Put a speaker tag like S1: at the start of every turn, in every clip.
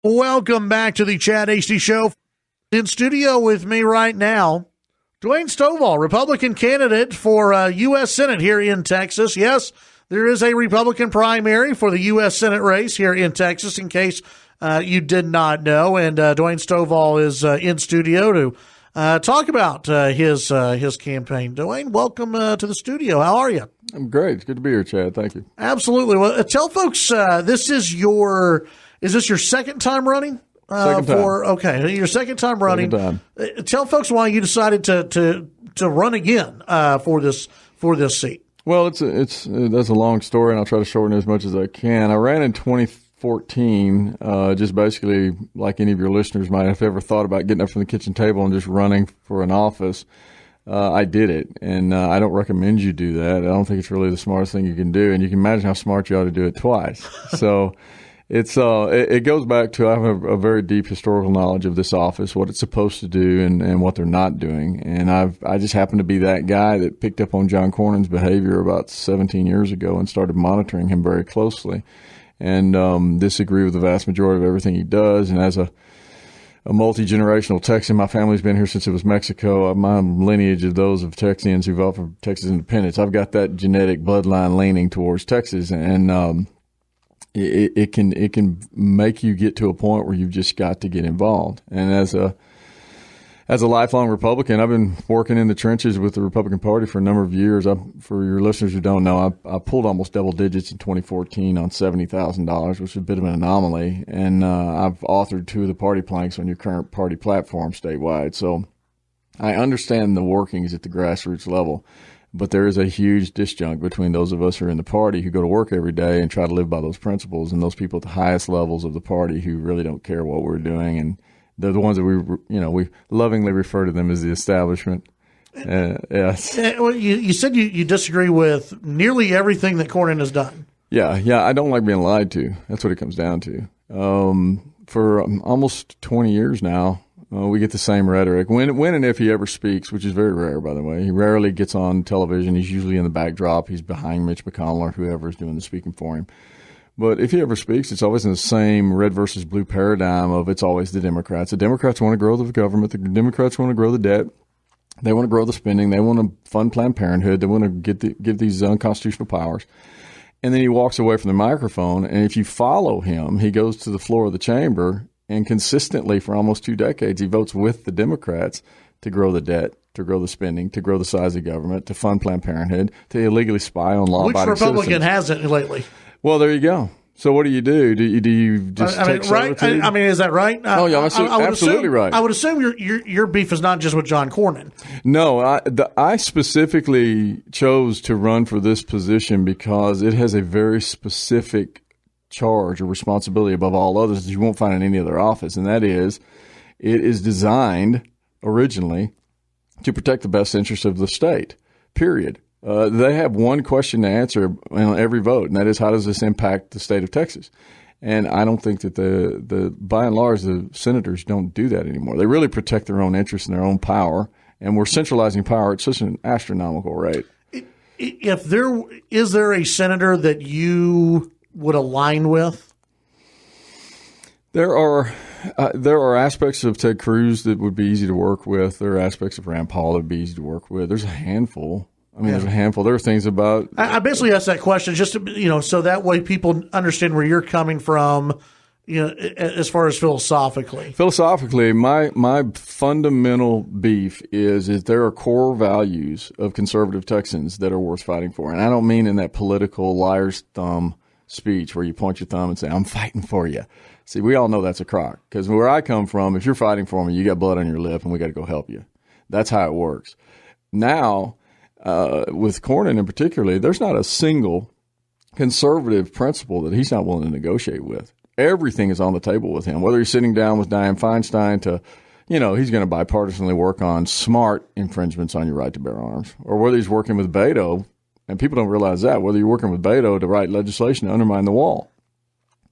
S1: Welcome back to the Chad Hasty Show. In studio with me right now, Dwayne Stovall, Republican candidate for U.S. Senate here in Texas. Yes, there is a Republican primary for the U.S. Senate race here in Texas, in case you did not know. And Dwayne Stovall is in studio to talk about his campaign. Dwayne, welcome to the studio. How are you?
S2: I'm great. It's good to be here, Chad. Thank you.
S1: Absolutely. Well, tell folks is this your second time running?
S2: Second time.
S1: Okay, your second time running.
S2: Second time.
S1: Tell folks why you decided to run again for this seat.
S2: Well, that's a long story, and I'll try to shorten it as much as I can. I ran in 2014, just basically like any of your listeners might have ever thought about getting up from the kitchen table and just running for an office. I did it, and I don't recommend you do that. I don't think it's really the smartest thing you can do, and you can imagine how smart you ought to do it twice. So it goes back to I have a very deep historical knowledge of this office, what it's supposed to do, and what they're not doing. And I just happened to be that guy that picked up on John Cornyn's behavior about 17 years ago and started monitoring him very closely, and disagree with the vast majority of everything he does. And as a multi-generational Texan, my family's been here since it was Mexico. My lineage of those of Texans who fought for Texas independence. I've got that genetic bloodline leaning towards Texas, and it can make you get to a point where you've just got to get involved. And as a lifelong Republican, I've been working in the trenches with the Republican Party for a number of years. For your listeners who don't know, I pulled almost double digits in 2014 on $70,000, which is a bit of an anomaly. And I've authored 2 of the party planks on your current party platform statewide. So I understand the workings at the grassroots level. But there is a huge disjunct between those of us who are in the party who go to work every day and try to live by those principles, and those people at the highest levels of the party who really don't care what we're doing. And they're the ones that we lovingly refer to them as the establishment. Yes.
S1: Well, you said you disagree with nearly everything that Cornyn has done. Yeah.
S2: I don't like being lied to. That's what it comes down to. For almost 20 years now, we get the same rhetoric. When and if he ever speaks, which is very rare, by the way. He rarely gets on television. He's usually in the backdrop. He's behind Mitch McConnell or whoever is doing the speaking for him. But if he ever speaks, it's always in the same red versus blue paradigm of it's always the Democrats. The Democrats want to grow the government. The Democrats want to grow the debt. They want to grow the spending. They want to fund Planned Parenthood. They want to give these unconstitutional powers. And then he walks away from the microphone, and if you follow him, he goes to the floor of the chamber, and consistently for almost 2 decades, he votes with the Democrats to grow the debt, to grow the spending, to grow the size of government, to fund Planned Parenthood, to illegally spy on law-abiding citizens.
S1: Which Republican hasn't lately?
S2: Well, there you go. So what do you do? Do you just take servitude?
S1: I mean, is that right?
S2: Absolutely right.
S1: I would assume your beef is not just with John Cornyn.
S2: No, I specifically chose to run for this position because it has a very specific charge or responsibility above all others that you won't find in any other office, and that is it is designed originally to protect the best interests of the state, period. They have one question to answer on every vote, and that is, how does this impact the state of Texas? And I don't think that by and large, the senators don't do that anymore. They really protect their own interests and their own power, and we're centralizing power at such an astronomical rate.
S1: Is there a senator that you would align with?
S2: There are aspects of Ted Cruz that would be easy to work with. There are aspects of Rand Paul that would be easy to work with. There's a handful. There's a handful. There are things about.
S1: I basically asked that question just to, so that way people understand where you're coming from, as far as philosophically.
S2: Philosophically, my fundamental beef is there are core values of conservative Texans that are worth fighting for, and I don't mean in that political liar's thumb speech where you point your thumb and say, "I'm fighting for you." See, we all know that's a crock, because where I come from, if you're fighting for me, you got blood on your lip, and we got to go help you. That's how it works. Now. With Cornyn in particular, there's not a single conservative principle that he's not willing to negotiate with. Everything is on the table with him, whether he's sitting down with Dianne Feinstein to, he's going to bipartisanly work on smart infringements on your right to bear arms, or whether he's working with Beto, and people don't realize that, whether you're working with Beto to write legislation to undermine the wall.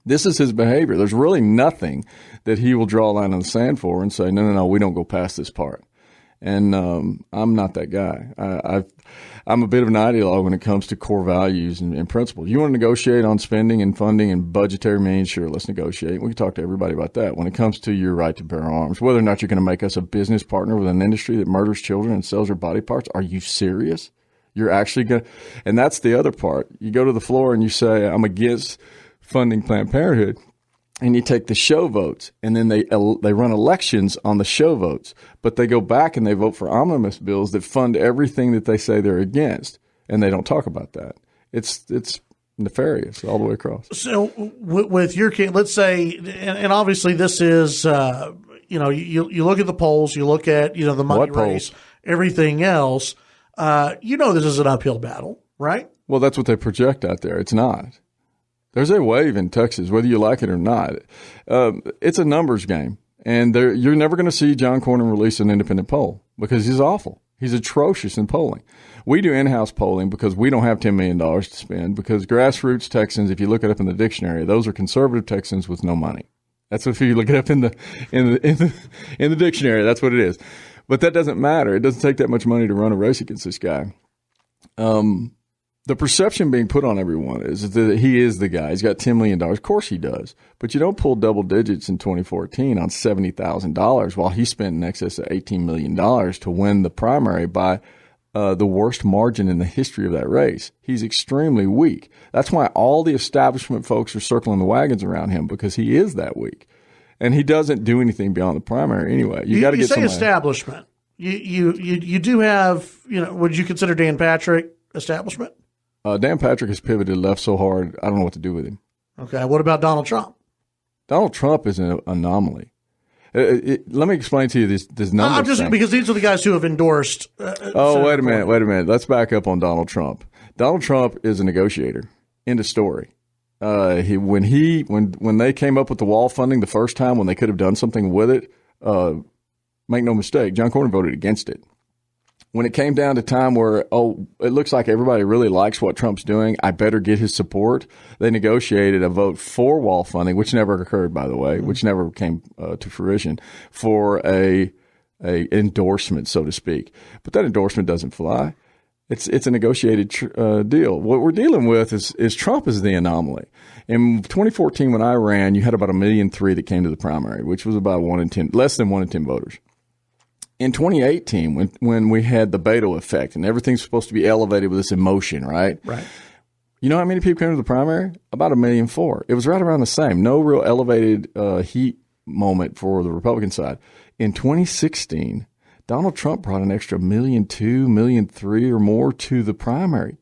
S2: This is his behavior. There's really nothing that he will draw a line in the sand for and say, no, we don't go past this part. And I'm not that guy. I'm a bit of an ideologue when it comes to core values and principles. You want to negotiate on spending and funding and budgetary means? Sure, let's negotiate. We can talk to everybody about that. When it comes to your right to bear arms, whether or not you're going to make us a business partner with an industry that murders children and sells their body parts, are you serious? You're actually going to – and that's the other part. You go to the floor and you say, I'm against funding Planned Parenthood. And you take the show votes, and then they run elections on the show votes, but they go back and they vote for omnibus bills that fund everything that they say they're against, and they don't talk about that. It's nefarious all the way across.
S1: So with your kid, let's say, and obviously this is, you look at the polls, you look at the money race, everything else. This is an uphill battle, right?
S2: Well, that's what they project out there. It's not. There's a wave in Texas, whether you like it or not. It's a numbers game. And you're never going to see John Cornyn release an independent poll because he's awful. He's atrocious in polling. We do in-house polling because we don't have $10 million to spend, because grassroots Texans, if you look it up in the dictionary, those are conservative Texans with no money. That's if you look it up in the dictionary, that's what it is. But that doesn't matter. It doesn't take that much money to run a race against this guy. The perception being put on everyone is that he is the guy. He's got $10 million. Of course he does. But you don't pull double digits in 2014 on $70,000 while he spent in excess of $18 million to win the primary by the worst margin in the history of that race. He's extremely weak. That's why all the establishment folks are circling the wagons around him, because he is that weak. And he doesn't do anything beyond the primary anyway. You got to get somebody. You say establishment.
S1: You do have, would you consider Dan Patrick establishment?
S2: Dan Patrick has pivoted left so hard, I don't know what to do with him.
S1: Okay. What about Donald Trump?
S2: Donald Trump is an anomaly. Let me explain to you this number.
S1: I'm just because these are the guys who have endorsed.
S2: Wait a minute. Let's back up on Donald Trump. Donald Trump is a negotiator. End of story. When they came up with the wall funding the first time, when they could have done something with it, make no mistake, John Cornyn voted against it. When it came down to time where, it looks like everybody really likes what Trump's doing, I better get his support, they negotiated a vote for wall funding, which never occurred, by the way, which never came to fruition, for a endorsement, so to speak. But that endorsement doesn't fly. It's a negotiated deal. What we're dealing with is Trump is the anomaly. In 2014, when I ran, you had about 1.3 million that came to the primary, which was about less than 1 in 10 voters. In 2018, when we had the Beto effect and everything's supposed to be elevated with this emotion, right?
S1: Right.
S2: You know how many people came to the primary? About 1.4 million. It was right around the same. No real elevated heat moment for the Republican side. In 2016, Donald Trump brought an extra 1.2 million, 1.3 million or more to the primary.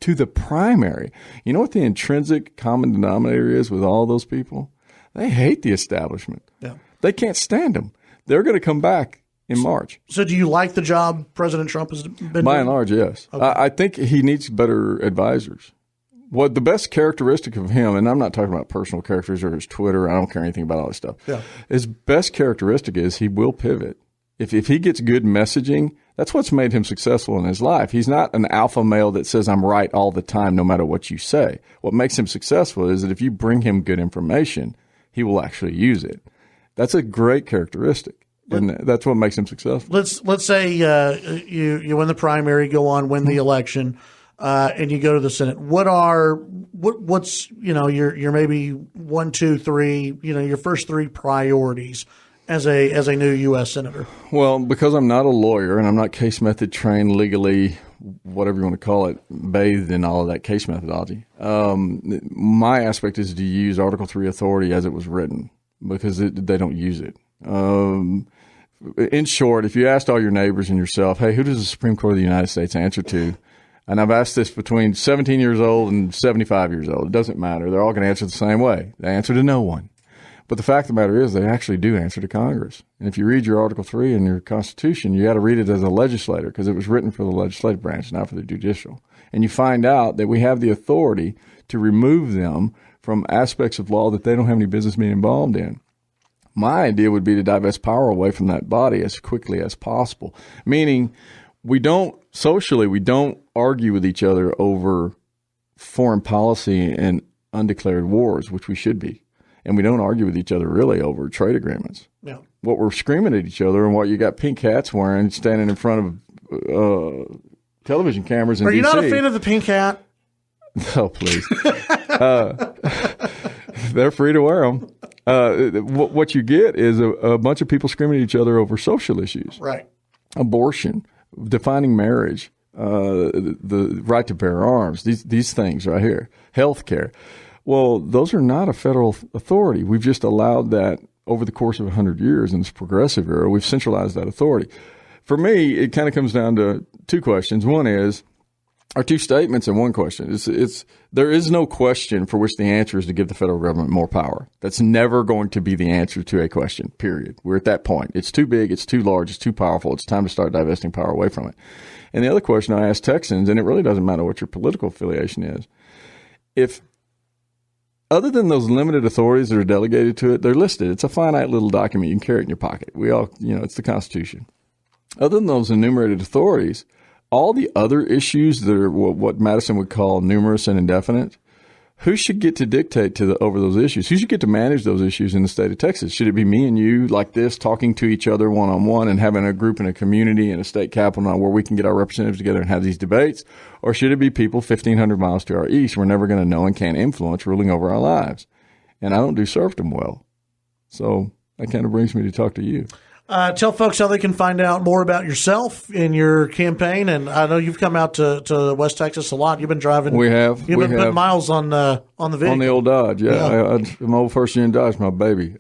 S2: You know what the intrinsic common denominator is with all those people? They hate the establishment.
S1: Yeah.
S2: They can't stand them. They're going to come back in March.
S1: So do you like the job President Trump has been doing?
S2: By and large, yes. Okay. I think he needs better advisors. What the best characteristic of him, and I'm not talking about personal characters or his Twitter, I don't care anything about all this stuff.
S1: Yeah.
S2: His best characteristic is he will pivot. If he gets good messaging, that's what's made him successful in his life. He's not an alpha male that says, I'm right all the time, no matter what you say. What makes him successful is that if you bring him good information, he will actually use it. That's a great characteristic. And that's what makes him successful.
S1: Let's say you win the primary, go on, win the election, and you go to the Senate. What's your maybe 1, 2, 3, your first 3 priorities as a new U.S. Senator?
S2: Well, because I'm not a lawyer and I'm not case method trained, legally, whatever you want to call it, bathed in all of that case methodology. My aspect is to use Article 3 authority as it was written, because they don't use it. In short, if you asked all your neighbors and yourself, hey, who does the Supreme Court of the United States answer to? And I've asked this between 17 years old and 75 years old. It doesn't matter. They're all going to answer the same way. They answer to no one. But the fact of the matter is they actually do answer to Congress. And if you read your Article 3 in your Constitution, you got to read it as a legislator, because it was written for the legislative branch, not for the judicial. And you find out that we have the authority to remove them from aspects of law that they don't have any business being involved in. My idea would be to divest power away from that body as quickly as possible, meaning we don't argue with each other over foreign policy and undeclared wars, which we should be. and we don't argue with each other really over trade agreements.
S1: Yeah.
S2: What we're screaming at each other and what you got pink hats wearing, standing in front of television cameras in
S1: Are you
S2: DC.
S1: not a fan of the pink hat?
S2: Oh, please. They're free to wear them. What you get is a bunch of people screaming at each other over social issues.
S1: Right.
S2: Abortion, defining marriage, the right to bear arms, these things right here, health care. Well, those are not a federal authority. We've just allowed that over the course of 100 years in this progressive era. We've centralized that authority. For me, it kind of comes down to two questions. One is, are two statements and one question. There is no question for which the answer is to give the federal government more power. That's never going to be the answer to a question, period. We're at that point. It's too big, it's too large, it's too powerful. It's time to start divesting power away from it. And the other question I ask Texans, and it really doesn't matter what your political affiliation is, if other than those limited authorities that are delegated to it, they're listed. It's a finite little document. You can carry it in your pocket. We all, it's the Constitution. Other than those enumerated authorities, all the other issues that are what Madison would call numerous and indefinite, who should get to dictate over those issues? Who should get to manage those issues in the state of Texas? Should it be me and you like this, talking to each other one-on-one and having a group in a community in a state capital where we can get our representatives together and have these debates? Or should it be people 1,500 miles to our east we're never going to know and can't influence ruling over our lives? And I don't do serfdom well. So that kind of brings me to talk to you.
S1: Tell folks how they can find out more about yourself in your campaign. And I know you've come out to West Texas a lot. You've been driving.
S2: We have.
S1: You've been putting miles on the vehicle.
S2: On the old Dodge, yeah. My old first-gen Dodge, my baby.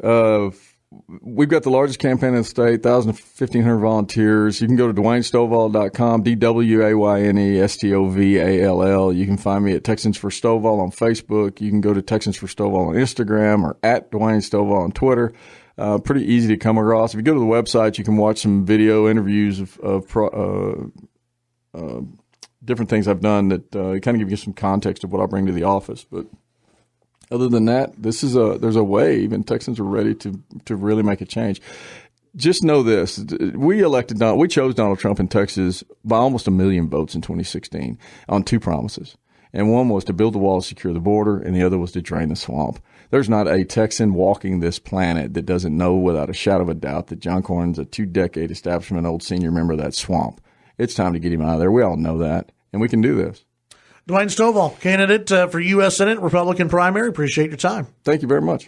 S2: We've got the largest campaign in the state, 1,500 volunteers. You can go to DwayneStovall.com, DWAYNESTOVALL. You can find me at Texans for Stovall on Facebook. You can go to Texans for Stovall on Instagram or at Dwayne Stovall on Twitter. Pretty easy to come across. If you go to the website, you can watch some video interviews of different things I've done that kind of give you some context of what I bring to the office. But other than that, there's a wave, and Texans are ready to really make a change. Just know this: we chose Donald Trump in Texas by almost 1 million votes in 2016 on two promises. And one was to build the wall to secure the border, and the other was to drain the swamp. There's not a Texan walking this planet that doesn't know without a shadow of a doubt that John Cornyn's a 2-decade establishment old senior member of that swamp. It's time to get him out of there. We all know that, and we can do this.
S1: Dwayne Stovall, candidate for U.S. Senate, Republican primary. Appreciate your time.
S2: Thank you very much.